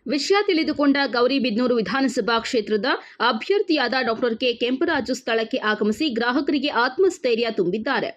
ವಿಷಯ ತಿಳಿದುಕೊಂಡ ಗೌರಿಬಿದನೂರು ವಿಧಾನಸಭಾ ಕ್ಷೇತ್ರದ ಅಭ್ಯರ್ಥಿಯಾದ ಡಾಕ್ಟರ್ ಕೆ ಕೆಂಪರಾಜು ಸ್ಥಳಕ್ಕೆ ಆಗಮಿಸಿ ಗ್ರಾಹಕರಿಗೆ ಆತ್ಮಸ್ಥೈರ್ಯ ತುಂಬಿದ್ದಾರೆ.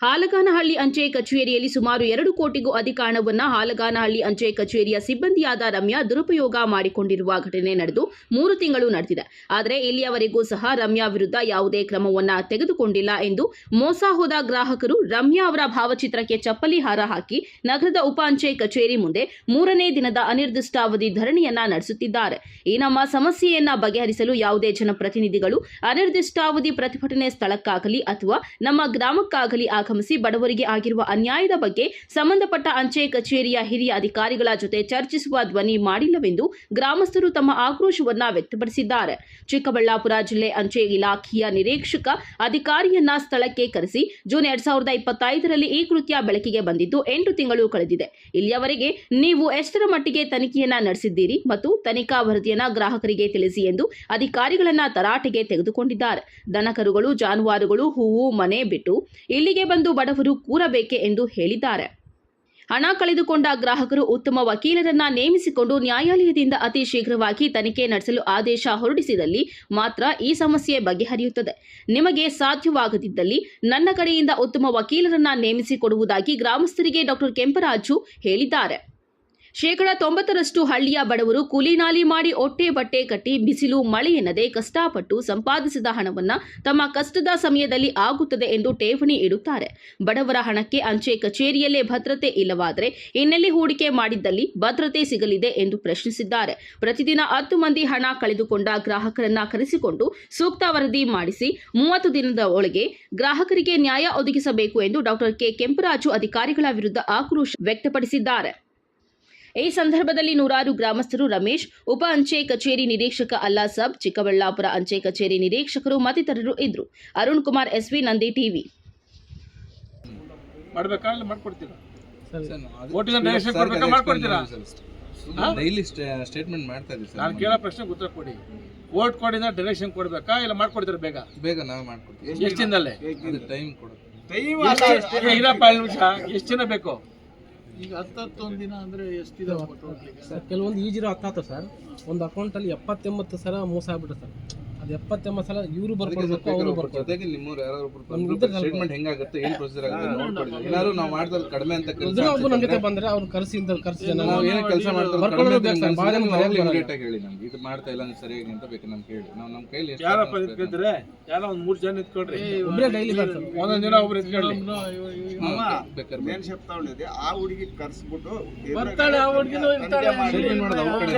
ಹಾಲಗಾನಹಳ್ಳಿ ಅಂಚೆ ಕಚೇರಿಯಲ್ಲಿ ಸುಮಾರು 2 ಕೋಟಿಗೂ ಅಧಿಕ ಹಣವನ್ನು ಹಾಲಗಾನಹಳ್ಳಿ ಅಂಚೆ ಕಚೇರಿಯ ಸಿಬ್ಬಂದಿಯಾದ ರಮ್ಯಾ ದುರುಪಯೋಗ ಮಾಡಿಕೊಂಡಿರುವ ಘಟನೆ ನಡೆದು 3 ತಿಂಗಳು ನಡೆದಿದೆ. ಆದರೆ ಇಲ್ಲಿಯವರೆಗೂ ಸಹ ರಮ್ಯಾ ವಿರುದ್ಧ ಯಾವುದೇ ಕ್ರಮವನ್ನು ತೆಗೆದುಕೊಂಡಿಲ್ಲ ಎಂದು ಮೋಸ ಹೋದ ಗ್ರಾಹಕರು ರಮ್ಯಾ ಅವರ ಭಾವಚಿತ್ರಕ್ಕೆ ಚಪ್ಪಲಿ ಹಾರ ಹಾಕಿ ನಗರದ ಉಪ ಅಂಚೆ ಕಚೇರಿ ಮುಂದೆ 3ನೇ ದಿನದ ಅನಿರ್ದಿಷ್ಟಾವಧಿ ಧರಣಿಯನ್ನ ನಡೆಸುತ್ತಿದ್ದಾರೆ. ಈ ನಮ್ಮ ಸಮಸ್ಯೆಯನ್ನ ಬಗೆಹರಿಸಲು ಯಾವುದೇ ಜನಪ್ರತಿನಿಧಿಗಳು ಅನಿರ್ದಿಷ್ಟಾವಧಿ ಪ್ರತಿಭಟನೆ ಸ್ಥಳಕ್ಕಾಗಲಿ ಅಥವಾ ನಮ್ಮ ಗ್ರಾಮಕ್ಕಾಗಲಿ ಆಗಮಿಸಿ ಬಡವರಿಗೆ ಆಗಿರುವ ಅನ್ಯಾಯದ ಬಗ್ಗೆ ಸಂಬಂಧಪಟ್ಟ ಅಂಚೆ ಕಚೇರಿಯ ಹಿರಿಯ ಅಧಿಕಾರಿಗಳ ಜೊತೆ ಚರ್ಚಿಸುವ ಧ್ವನಿ ಮಾಡಿಲ್ಲವೆಂದು ಗ್ರಾಮಸ್ಥರು ತಮ್ಮ ಆಕ್ರೋಶವನ್ನ ವ್ಯಕ್ತಪಡಿಸಿದ್ದಾರೆ. ಚಿಕ್ಕಬಳ್ಳಾಪುರ ಜಿಲ್ಲೆ ಅಂಚೆ ಇಲಾಖೆಯ ನಿರೀಕ್ಷಕ ಅಧಿಕಾರಿಯನ್ನ ಸ್ಥಳಕ್ಕೆ ಕರೆಸಿ ಜೂನ್ 2025ರಲ್ಲಿ ಈ ಕೃತ್ಯ ಬೆಳಕಿಗೆ ಬಂದಿದ್ದು 8 ತಿಂಗಳು ಕಳೆದಿದೆ. ಇಲ್ಲಿಯವರೆಗೆ ನೀವು ಎಷ್ಟರ ಮಟ್ಟಿಗೆ ತನಿಖೆಯನ್ನ ನಡೆಸಿದ್ದೀರಿ ಮತ್ತು ತನಿಖಾ ವರದಿಯನ್ನ ಗ್ರಾಹಕರಿಗೆ ತಿಳಿಸಿ ಎಂದು ಅಧಿಕಾರಿಗಳನ್ನ ತರಾಟೆಗೆ ತೆಗೆದುಕೊಂಡಿದ್ದಾರೆ. ದನಕರುಗಳು, ಜಾನುವಾರುಗಳು, ಹೂವು, ಮನೆ ಬಿಟ್ಟು ಇಲ್ಲಿಗೆ ಬಂದು ಬಡವರು ಕೂರಬೇಕೆ ಎಂದು ಹೇಳಿದ್ದಾರೆ. ಹಣ ಕಳೆದುಕೊಂಡ ಗ್ರಾಹಕರು ಉತ್ತಮ ವಕೀಲರನ್ನ ನೇಮಿಸಿಕೊಂಡು ನ್ಯಾಯಾಲಯದಿಂದ ಅತಿ ಶೀಘ್ರವಾಗಿ ತನಿಖೆ ನಡೆಸಲು ಆದೇಶ ಹೊರಡಿಸಿದಲ್ಲಿ ಮಾತ್ರ ಈ ಸಮಸ್ಯೆ ಬಗೆಹರಿಯುತ್ತದೆ. ನಿಮಗೆ ಸಾಧ್ಯವಾಗದಿದ್ದಲ್ಲಿ ನನ್ನ ಕಡೆಯಿಂದ ಉತ್ತಮ ವಕೀಲರನ್ನ ನೇಮಿಸಿಕೊಡುವುದಾಗಿ ಗ್ರಾಮಸ್ಥರಿಗೆ ಡಾಕ್ಟರ್ ಕೆಂಪರಾಜು ಹೇಳಿದ್ದಾರೆ. 90% ಹಳ್ಳಿಯ ಬಡವರು ಕೂಲಿನಾಲಿ ಮಾಡಿ ಹೊಟ್ಟೆ ಬಟ್ಟೆ ಕಟ್ಟಿ ಬಿಸಿಲು ಮಳೆ ಎನ್ನದೆ ಕಷ್ಟಪಟ್ಟು ಸಂಪಾದಿಸಿದ ಹಣವನ್ನು ತಮ್ಮ ಕಷ್ಟದ ಸಮಯದಲ್ಲಿ ಆಗುತ್ತದೆ ಎಂದು ಠೇವಣಿ ಇಡುತ್ತಾರೆ. ಬಡವರ ಹಣಕ್ಕೆ ಅಂಚೆ ಕಚೇರಿಯಲ್ಲೇ ಭದ್ರತೆ ಇಲ್ಲವಾದರೆ ಇನ್ನೆಲ್ಲಿ ಹೂಡಿಕೆ ಮಾಡಿದ್ದಲ್ಲಿ ಭದ್ರತೆ ಸಿಗಲಿದೆ ಎಂದು ಪ್ರಶ್ನಿಸಿದ್ದಾರೆ. ಪ್ರತಿದಿನ 10 ಮಂದಿ ಹಣ ಕಳೆದುಕೊಂಡ ಗ್ರಾಹಕರನ್ನ ಕರೆಸಿಕೊಂಡು ಸೂಕ್ತ ವರದಿ ಮಾಡಿಸಿ 30 ದಿನದ ಒಳಗೆ ಗ್ರಾಹಕರಿಗೆ ನ್ಯಾಯ ಒದಗಿಸಬೇಕು ಎಂದು ಡಾಕ್ಟರ್ ಕೆ ಕೆಂಪರಾಜು ಅಧಿಕಾರಿಗಳ ವಿರುದ್ಧ ಆಕ್ರೋಶ ವ್ಯಕ್ತಪಡಿಸಿದ್ದಾರೆ. ಈ ಸಂದರ್ಭದಲ್ಲಿ ನೂರಾರು ಗ್ರಾಮಸ್ಥರು, ರಮೇಶ್, ಉಪ ಅಂಚೆ ಕಚೇರಿ ನಿರೀಕ್ಷಕ ಅಲ್ಲಾ ಸಾಬ್, ಚಿಕ್ಕಬಳ್ಳಾಪುರ ಅಂಚೆ ಕಚೇರಿ ನಿರೀಕ್ಷಕರು ಮತ್ತಿತರರು ಇದ್ದರು. Arun Kumar, SV, Nandi TV. Daily statement ಮಾಡ್ತಾ ಇದ್ದೀವಿ ಸರ್. ನಾನು ಕೇಳೋ ಪ್ರಶ್ನೆಗೆ ಉತ್ತರ ಕೊಡಿ. ವೋಟ್ ಕೊಡಿಂದ ಡೈರೆಕ್ಷನ್ ಕೊಡ್ಬೇಕಾ ಇಲ್ಲ ಮಾಡ್ಕೊಡ್ತೀರಾ? ಬೇಗ ನಾವು ಮಾಡ್ಕೊಡ್ತೀವಿ. ಎಷ್ಟು ದಿನದಲ್ಲೇ? ಟೈಮ್ ಕೊಡು. ಇರಪ್ಪ, 5 ನಿಮಿಷ. ಎಷ್ಟು ದಿನ ಬೇಕು? ಈಗ 10-11 ದಿನ ಅಂದ್ರೆ ಎಷ್ಟಿದಾವೆ ಸರ್? ಕೆಲವೊಂದು ಈಜಿರೋ 10 ಸರ್, ಒಂದು ಅಕೌಂಟಲ್ಲಿ 70-80 ಸಲ ಮೋಸ ಆಗ್ಬಿಟ್ಟು ಸರ್. ಅದು 70-80 ಸಲ ಇವರು ಬರ್ಕೊಡ್ಬೇಕು, ಅವರು ಬರ್ಕೊಡ್ಬೇಕು. ಜೊತೆಗೆ ನಿಮ್ಮವ್ರು ಯಾರು ಸ್ಟೇಟ್ಮೆಂಟ್ ಹೆಂಗಾಗುತ್ತೆ, ಏನು ಪ್ರೊಸೀಜರ್ ಆಗುತ್ತೆ ನೋಡ್ಕೊಡ್ತೀವಿ. ಏನಾದ್ರು ನಾವು ಮಾಡಿದ್ರೆ ಕಡಿಮೆ ಅಂತ ಕೆಲಸ ಒಬ್ಬರು ನಮ್ಮ ಜೊತೆ ಬಂದ್ರೆ ಅವ್ರು ಕರ್ಸಿ ಜನ ನಾವು ಏನು ಕೆಲಸ ಮಾಡ್ತಾರೆ ಹೇಳಿ ನಮ್ಗೆ ಇದು ಮಾಡ್ತಾ ಇಲ್ಲ ಸರಿಯಾಗಿ ಅಂತ ಬೇಕು ನಮ್ಗೆ ಹೇಳಿ. ನಾವು ನಮ್ಮ ಕೈಲಿ ಯಾರಪ್ಪ ನಿಂತ್ಕೊಂಡ್ರೆ ಯಾರೋ ಒಂದು 3 ಜನ ನಿಂತ್ಕೊಳ್ರಿ. ಒಬ್ಬರೇ ಡೈಲಿ ಬರ್ತಾರೆ. ಒಂದೊಂದು ದಿನ ಒಬ್ರು ನಿಂತ್ಕೊಳ್ಳಿ. ಬೇಕಾದ್ರೆ ಏನ್ ಶಬ್ದ ಹೊಡೆದಿದೆ ಆ ಹುಡುಗಿ ಕರ್ಸ್ಬಿಟ್ಟು ಬರ್ತಾಳೆ, ಆ ಹುಡುಗಿನೂ ಇರ್ತಾಳೆ. ಸ್ಟೇಟ್ಮೆಂಟ್ ಮಾಡೋದು ಅವ್ರ ಕಡೆ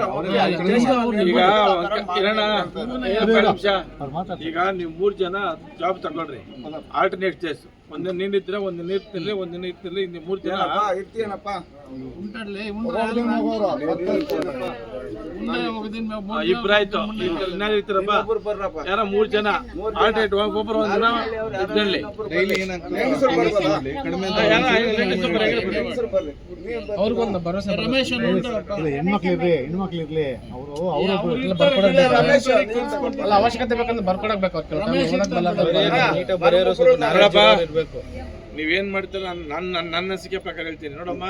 ಈಗ ನೀವು 3 ಜನ ಜಾಬ್ ತಗೊಳ್ರಿ. ಆಲ್ಟರ್ನೇಟ್ ಡೇಸ್, ಒಂದಿನ ನೀನಿದ್ರೆ ಒಂದಿನ ಇರ್ತಿರ್ಲಿ, ಒಂದಿನ ಇರ್ತಿರ್ಲಿ. ಇನ್ನು 3 ಜನ ಇರ್ತೀನಪ್ಪ ಉಂಟಾಡ್ಲಿ ಇಬ್ರಾಯ್ತು. ಇನ್ನಾರು ಇರ್ತೀರಪ್ಪ, ಯಾರೋ 3 ಜನ ಆಲ್ಟರ್ನೇಟ್ ಒಬ್ಬೊಬ್ಬರು ಒಂದಿನ ಇದ್ರಲ್ಲಿ ಡೈಲಿ ಏನಾಗ್ತದೆ ಕಡಿಮೆ ಅಂತ ಅವ್ರಿಗೊಂದು ಭರವಸೆ. ರಮೇಶ್ ಹೆಣ್ಮಕ್ಳಿರ್ಲಿ ಅವರು ಅಲ್ಲ, ಅವಶ್ಯಕತೆ ಬೇಕಂದ್ರೆ ಬರ್ಕೊಡಕ್ ಬೇಕು. ನೀವೇನ್ ಮಾಡ್ತೀರ? ನನ್ನ ಅನಿಸಿಕೆ ಪ್ರಕಾರ ಹೇಳ್ತೀನಿ ನೋಡಮ್ಮ.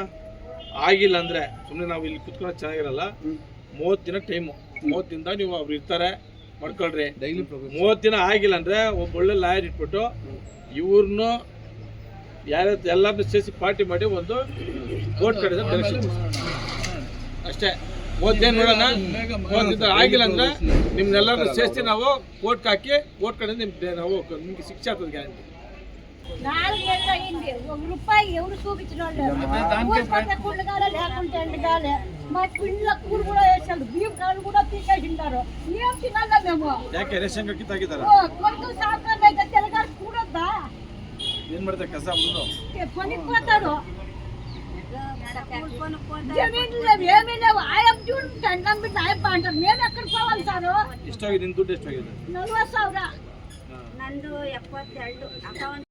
ಆಗಿಲ್ಲ ಅಂದ್ರೆ ಸುಮ್ಮನೆ ನಾವು ಇಲ್ಲಿ ಕುತ್ಕೊಳ್ಳೋದು ಚೆನ್ನಾಗಿರಲ್ಲ. 30 ದಿನ ಟೈಮು. 30 ದಿನದಾಗ ನೀವು ಅವ್ರು ಇರ್ತಾರೆ, ಮಾಡ್ಕೊಳ್ರಿ. ಡೈಲಿ 30 ದಿನ ಆಗಿಲ್ಲ ಅಂದ್ರೆ ಒಬ್ಬ ಒಳ್ಳೆ ಲಾಯರ್ ಇಟ್ಬಿಟ್ಟು ಇವ್ರನ್ನು ಎಲ್ಲರನ್ನೂ ಸೇರಿಸಿ ಪಾರ್ಟಿ ಮಾಡಿ ಒಂದು ಕೋರ್ಟ್ ಕಡೆ ಡೈರೆಕ್ಷನ್ ಅಷ್ಟೇ. 30 ದಿನ ನೋಡೋಣ. 30 ದಿನ ಆಗಿಲ್ಲ ಅಂದ್ರೆ ನಿಮ್ನೆಲ್ಲರನ್ನೂ ಸೇರಿಸಿ ನಾವು ಕೋರ್ಟ್ಗೆ ಹಾಕಿ ಕೋರ್ಟ್ ಕಡೆ ನಿಮ್ಗೆ ಶಿಕ್ಷೆ ಆಗ್ತದೆ ಗ್ಯಾರಂಟಿ. 4 ఏళ్ల అయింది. ₹1 ఎవరు చూపించినోళ్ళు లేకుంటే మా పిల్ల కూడు కూడా వేసాడు, బియ్యం కాళ్ళు కూడా తీసేసింటారు. ఏం తినాలా మేము? ಯಾಕೆ ರೇಷನ್ ಅಕ್ಕಿ ತಾಗಿದಾರ? కొడుకు సాయంత్రం అయితే తెలంగాణ కూడొద్దా? ಏನ್ ಮಾಡ್ತಾರೆ ಕೆಲಸ ಮುಂದೆ కొనిపోతాడు. జమీన్ లేవు, ఏమీ లేవు. ఆయన చూడండి, నమ్మి ఆయన అంటారు. మేము ఎక్కడ పోవాలి సార్? ಎಷ್ಟಾಗಿದೆ? ನಿನ್ ದುಡ್ಡು ಎಷ್ಟಾಗಿದೆ? 40,000. ನಂದು 72 ಅಕೌಂಟ್